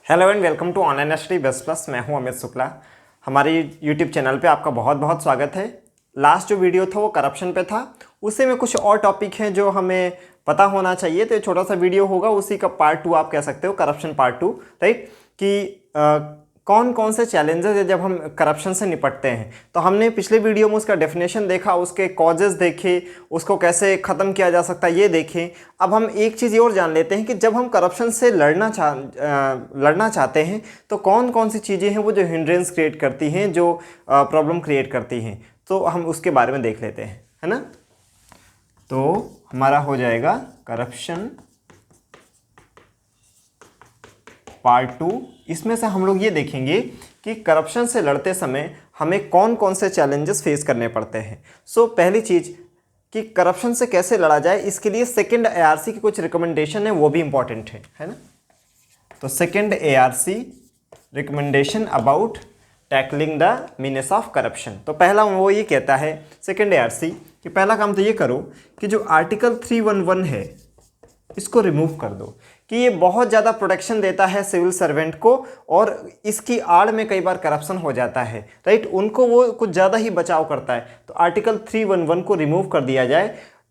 Hello and welcome to online study best plus. मैं हूं अमित शुक्ला। हमारे यूट्यूब चैनल पे आपका बहुत बहुत स्वागत है। लास्ट जो वीडियो था वो करप्शन पे था, उसी में कुछ और टॉपिक हैं जो हमें पता होना चाहिए। तो ये छोटा सा वीडियो होगा, उसी का पार्ट 2 आप कह सकते हो, करप्शन पार्ट 2, राइट। कि कौन कौन से चैलेंजेस है जब हम करप्शन से निपटते हैं। तो हमने पिछले वीडियो में उसका डेफिनेशन देखा, उसके कॉजेज़ देखे, उसको कैसे ख़त्म किया जा सकता है ये देखें। अब हम एक चीज़ और जान लेते हैं कि जब हम करप्शन से लड़ना चाहते हैं तो कौन कौन सी चीज़ें हैं वो जो हिंड्रेंस क्रिएट करती हैं, जो प्रॉब्लम क्रिएट करती हैं। तो हम उसके बारे में देख लेते हैं, है ना। तो हमारा हो जाएगा करप्शन पार्ट 2। इसमें से हम लोग ये देखेंगे कि करप्शन से लड़ते समय हमें कौन कौन से चैलेंजेस फेस करने पड़ते हैं। पहली चीज़ कि करप्शन से कैसे लड़ा जाए, इसके लिए सेकंड एआरसी की कुछ रिकमेंडेशन है, वो भी इंपॉर्टेंट है ना। तो second ARC recommendation about tackling the menace of corruption. तो पहला वो ये कहता है सेकंड एआरसी कि पहला काम तो ये करो कि जो आर्टिकल 311 है इसको रिमूव कर दो, कि ये बहुत ज़्यादा प्रोटेक्शन देता है सिविल सर्वेंट को, और इसकी आड़ में कई बार करप्शन हो जाता है, राइट। उनको वो कुछ ज़्यादा ही बचाव करता है। तो आर्टिकल 311 को रिमूव कर दिया जाए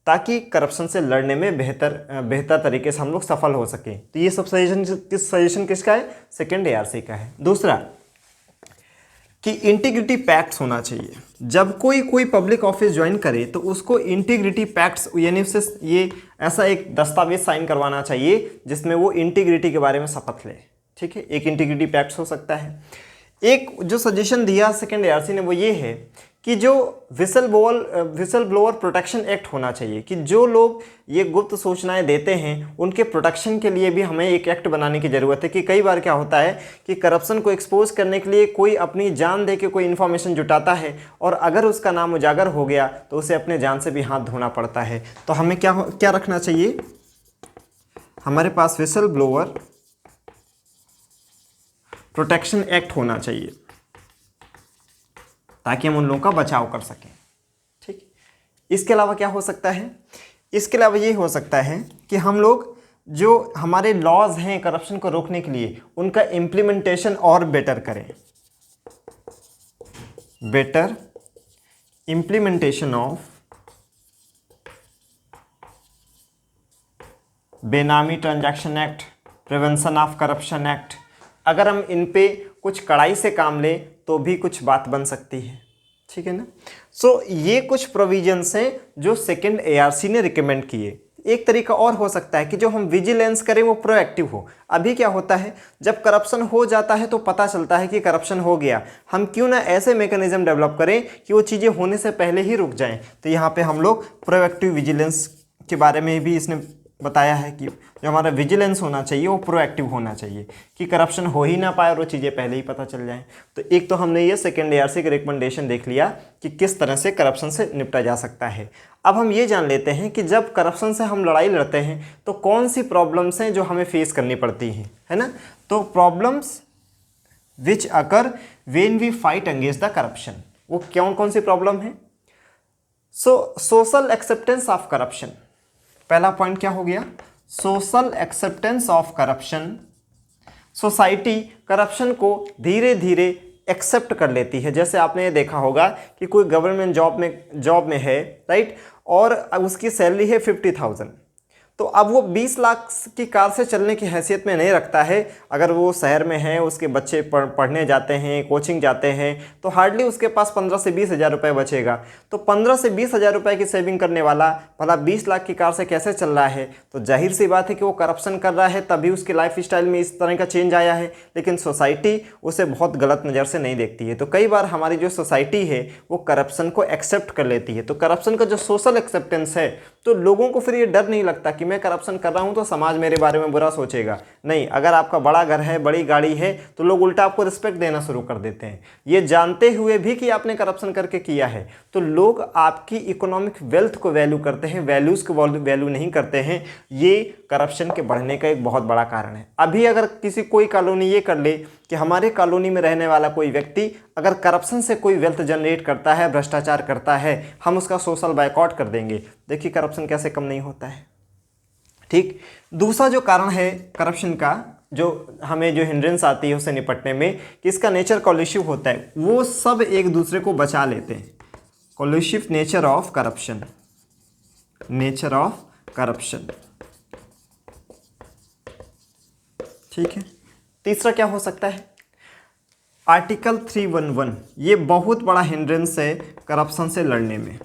ताकि करप्शन से लड़ने में बेहतर तरीके से हम लोग सफल हो सकें। तो ये सब सजेशन किसका है? सेकेंड एआरसी का है। दूसरा कि इंटीग्रिटी पैक्ट्स होना चाहिए। जब कोई पब्लिक ऑफिस ज्वाइन करे तो उसको इंटीग्रिटी पैक्ट्स यानी उससे ये ऐसा एक दस्तावेज साइन करवाना चाहिए जिसमें वो इंटीग्रिटी के बारे में शपथ ले, ठीक है। एक इंटीग्रिटी पैक्ट्स हो सकता है। एक जो सजेशन दिया सेकेंड एआरसी ने वो ये है कि जो विसल ब्लोअर प्रोटेक्शन एक्ट होना चाहिए, कि जो लोग ये गुप्त सूचनाएं देते हैं उनके प्रोटेक्शन के लिए भी हमें एक एक्ट बनाने की ज़रूरत है। कि कई बार क्या होता है कि करप्शन को एक्सपोज करने के लिए कोई अपनी जान दे के कोई इन्फॉर्मेशन जुटाता है, और अगर उसका नाम उजागर हो गया तो उसे अपने जान से भी हाथ धोना पड़ता है। तो हमें क्या रखना चाहिए? हमारे पास विसल ब्लोअर प्रोटेक्शन एक्ट होना चाहिए ताकि हम उन लोगों का बचाव कर सकें, ठीक। इसके अलावा क्या हो सकता है? इसके अलावा ये हो सकता है कि हम लोग जो हमारे लॉज हैं करप्शन को रोकने के लिए उनका इम्प्लीमेंटेशन और बेटर करें। बेटर इम्प्लीमेंटेशन ऑफ बेनामी transaction act, prevention of corruption act, अगर हम इन पे कुछ कड़ाई से काम लें तो भी कुछ बात बन सकती है, ठीक है ना। ये कुछ प्रोविजंस हैं जो सेकंड एआरसी ने रिकमेंड किए। एक तरीका और हो सकता है कि जो हम विजिलेंस करें वो प्रोएक्टिव हो। अभी क्या होता है, जब करप्शन हो जाता है तो पता चलता है कि करप्शन हो गया, हम क्यों ना ऐसे मैकेनिज्म डेवलप करें कि वो चीज़ें होने से पहले ही रुक जाएं। तो यहाँ पे हम लोग प्रोएक्टिव विजिलेंस के बारे में भी इसने बताया है कि जो हमारा विजिलेंस होना चाहिए वो प्रोएक्टिव होना चाहिए, कि करप्शन हो ही ना पाए और वो चीज़ें पहले ही पता चल जाएं। तो एक तो हमने ये सेकेंड एआरसी के रिकमेंडेशन देख लिया कि किस तरह से करप्शन से निपटा जा सकता है। अब हम ये जान लेते हैं कि जब करप्शन से हम लड़ाई लड़ते हैं तो कौन सी प्रॉब्लम्स हैं जो हमें फेस करनी पड़ती हैं, है ना। तो problems which occur when we fight against the corruption, वो कौन सी प्रॉब्लम है? Social acceptance of corruption. पहला पॉइंट क्या हो गया? Social acceptance of corruption. Society corruption को धीरे धीरे एक्सेप्ट कर लेती है। जैसे आपने ये देखा होगा कि कोई गवर्नमेंट जॉब में है, राइट, और उसकी सैलरी है 50,000, तो अब वो 20 लाख की कार से चलने की हैसियत में नहीं रखता है। अगर वो शहर में है, उसके बच्चे पढ़ने जाते हैं, कोचिंग जाते हैं, तो हार्डली उसके पास 15 से 20 हज़ार रुपये बचेगा। तो 15 से 20 हज़ार रुपये की सेविंग करने वाला भला 20 लाख की कार से कैसे चल रहा है? तो जाहिर सी बात है कि वो करप्शन कर रहा है, तभी उसकी लाइफ स्टाइल में इस तरह का चेंज आया है। लेकिन सोसाइटी उसे बहुत गलत नज़र से नहीं देखती है। तो कई बार हमारी जो सोसाइटी है वो करप्शन को एक्सेप्ट कर लेती है। तो करप्शन का जो सोशल एक्सेप्टेंस है, तो लोगों को फिर ये डर नहीं लगता कि मैं करप्शन कर रहा हूं तो समाज मेरे बारे में बुरा सोचेगा। नहीं, अगर आपका बड़ा घर है, बड़ी गाड़ी है, तो लोग उल्टा आपको रिस्पेक्ट देना शुरू कर देते हैं। ये जानते हुए भी कि आपने करप्शन करके किया है, तो लोग आपकी इकोनॉमिक वेल्थ को वैल्यू करते हैं, वैल्यूज़ को वैल्यू नहीं करते हैं। ये करप्शन के बढ़ने का एक बहुत बड़ा कारण है। अभी अगर कोई कॉलोनी ये कर ले कि हमारे कॉलोनी में रहने वाला कोई व्यक्ति अगर करप्शन से कोई वेल्थ जनरेट करता है, भ्रष्टाचार करता है, हम उसका सोशल बायकॉट कर देंगे। देखिए करप्शन कैसे कम नहीं होता है, ठीक। दूसरा जो कारण है करप्शन का, जो हमें जो हिंड्रेंस आती है उससे निपटने में, कि इसका नेचर कॉल्यूसिव होता है, वो सब एक दूसरे को बचा लेते हैं। Collusive nature of corruption, nature of corruption, ठीक है। तीसरा क्या हो सकता है, आर्टिकल 311, ये बहुत बड़ा हिंड्रेंस है करप्शन से लड़ने में,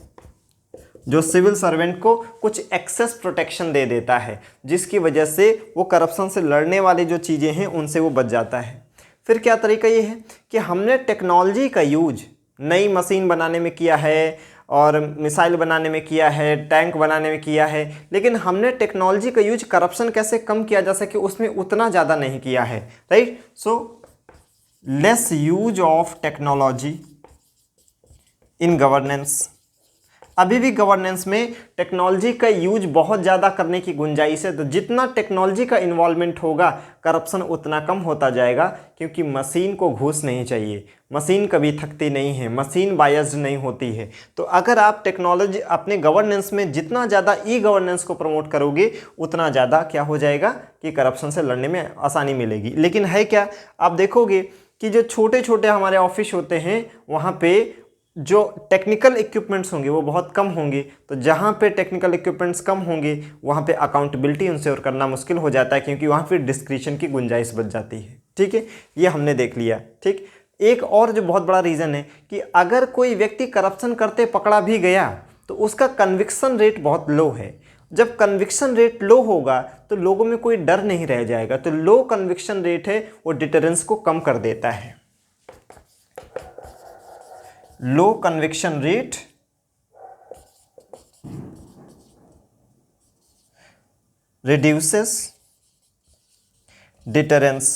जो सिविल सर्वेंट को कुछ एक्सेस प्रोटेक्शन दे देता है, जिसकी वजह से वो करप्शन से लड़ने वाली जो चीज़ें हैं उनसे वो बच जाता है। फिर क्या तरीका ये है कि हमने टेक्नोलॉजी का यूज नई मशीन बनाने में किया है, और मिसाइल बनाने में किया है, टैंक बनाने में किया है, लेकिन हमने टेक्नोलॉजी का यूज करप्शन कैसे कम किया जा सके उसमें उतना ज़्यादा नहीं किया है, right. So less use of technology in governance. अभी भी गवर्नेंस में टेक्नोलॉजी का यूज बहुत ज़्यादा करने की गुंजाइश है, तो जितना टेक्नोलॉजी का इन्वॉल्वमेंट होगा करप्शन उतना कम होता जाएगा, क्योंकि मशीन को घूस नहीं चाहिए, मशीन कभी थकती नहीं है, मशीन बायस्ड नहीं होती है। तो अगर आप टेक्नोलॉजी अपने गवर्नेंस में जितना ज़्यादा ई गवर्नेंस को प्रमोट करोगे उतना ज़्यादा क्या हो जाएगा कि करप्शन से लड़ने में आसानी मिलेगी। लेकिन है क्या, आप देखोगे कि जो छोटे छोटे हमारे ऑफिस होते हैं वहाँ पे जो टेक्निकल इक्विपमेंट्स होंगे वो बहुत कम होंगे, तो जहाँ पे टेक्निकल इक्विपमेंट्स कम होंगे वहाँ पे अकाउंटेबिलिटी इंश्योर करना मुश्किल हो जाता है, क्योंकि वहाँ पे डिस्क्रिशन की गुंजाइश बच जाती है, ठीक है। ये हमने देख लिया, ठीक। एक और जो बहुत बड़ा रीज़न है कि अगर कोई व्यक्ति करप्शन करते पकड़ा भी गया तो उसका कन्विक्शन रेट बहुत लो है। जब कन्विक्शन रेट लो होगा तो लोगों में कोई डर नहीं रह जाएगा, तो लो कन्विक्शन रेट है वो डिटरेंस को कम कर देता है। लो कन्विक्शन रेट reduces deterrence।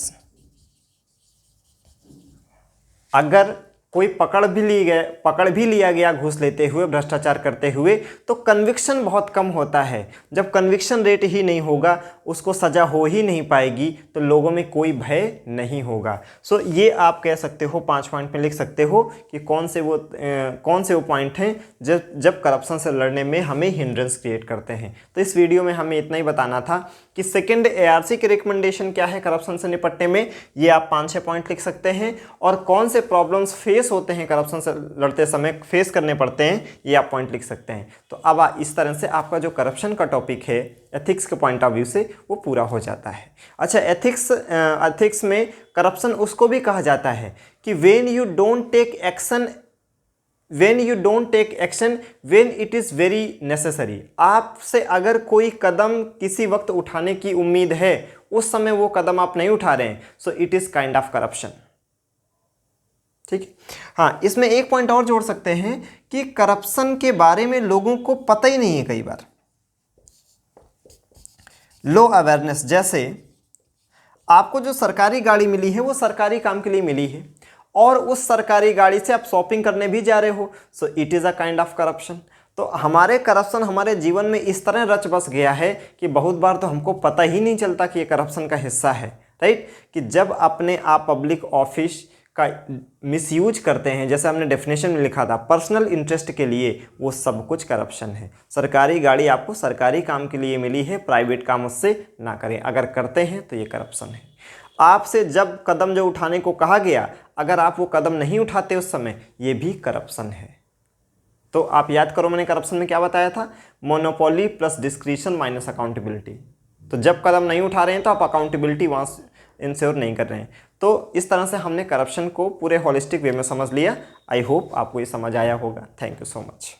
अगर कोई पकड़ भी लिया गया घूस लेते हुए, भ्रष्टाचार करते हुए, तो कन्विक्शन बहुत कम होता है। जब कन्विक्शन रेट ही नहीं होगा, उसको सज़ा हो ही नहीं पाएगी, तो लोगों में कोई भय नहीं होगा। सो ये आप कह सकते हो, 5 पॉइंट में लिख सकते हो कि कौन से वो पॉइंट हैं जब करप्शन से लड़ने में हमें हिंड्रेंस क्रिएट करते हैं। तो इस वीडियो में हमें इतना ही बताना था कि सेकेंड ARC की रिकमेंडेशन क्या है करप्शन से निपटने में, ये आप 5-6 पॉइंट लिख सकते हैं, और कौन से प्रॉब्लम्स फेस होते हैं करप्शन से लड़ते समय, फेस करने पड़ते हैं, ये आप पॉइंट लिख सकते हैं। तो अब इस तरह से आपका जो करप्शन का टॉपिक है एथिक्स के पॉइंट ऑफ व्यू से वो पूरा हो जाता है। अच्छा, एथिक्स में करप्शन उसको भी कहा जाता है कि when you don't take action when it is very necessary. आपसे अगर कोई कदम किसी वक्त उठाने की उम्मीद है, उस समय वो कदम आप नहीं उठा रहे हैं, so it is kind of corruption, ठीक है। हाँ, इसमें एक पॉइंट और जोड़ सकते हैं कि करप्शन के बारे में लोगों को पता ही नहीं है कई बार, लो अवेयरनेस। जैसे आपको जो सरकारी गाड़ी मिली है वो सरकारी काम के लिए मिली है, और उस सरकारी गाड़ी से आप शॉपिंग करने भी जा रहे हो, so it is a kind of corruption. तो करप्शन हमारे जीवन में इस तरह रच बस गया है कि बहुत बार तो हमको पता ही नहीं चलता कि ये करप्शन का हिस्सा है, राइट। कि जब अपने आप पब्लिक ऑफिस का मिसयूज करते हैं, जैसे हमने डेफिनेशन में लिखा था, पर्सनल इंटरेस्ट के लिए, वो सब कुछ करप्शन है। सरकारी गाड़ी आपको सरकारी काम के लिए मिली है, प्राइवेट काम उससे ना करें, अगर करते हैं तो ये करप्शन है। आपसे जब कदम जो उठाने को कहा गया, अगर आप वो कदम नहीं उठाते उस समय, ये भी करप्शन है। तो आप याद करो मैंने करप्शन में क्या बताया था, monopoly plus discretion minus accountability. तो जब कदम नहीं उठा रहे हैं तो आप अकाउंटेबिलिटी वहाँ इंश्योर नहीं कर रहे हैं। तो इस तरह से हमने करप्शन को पूरे होलिस्टिक वे में समझ लिया। आई होप आपको ये समझ आया होगा। Thank you so much.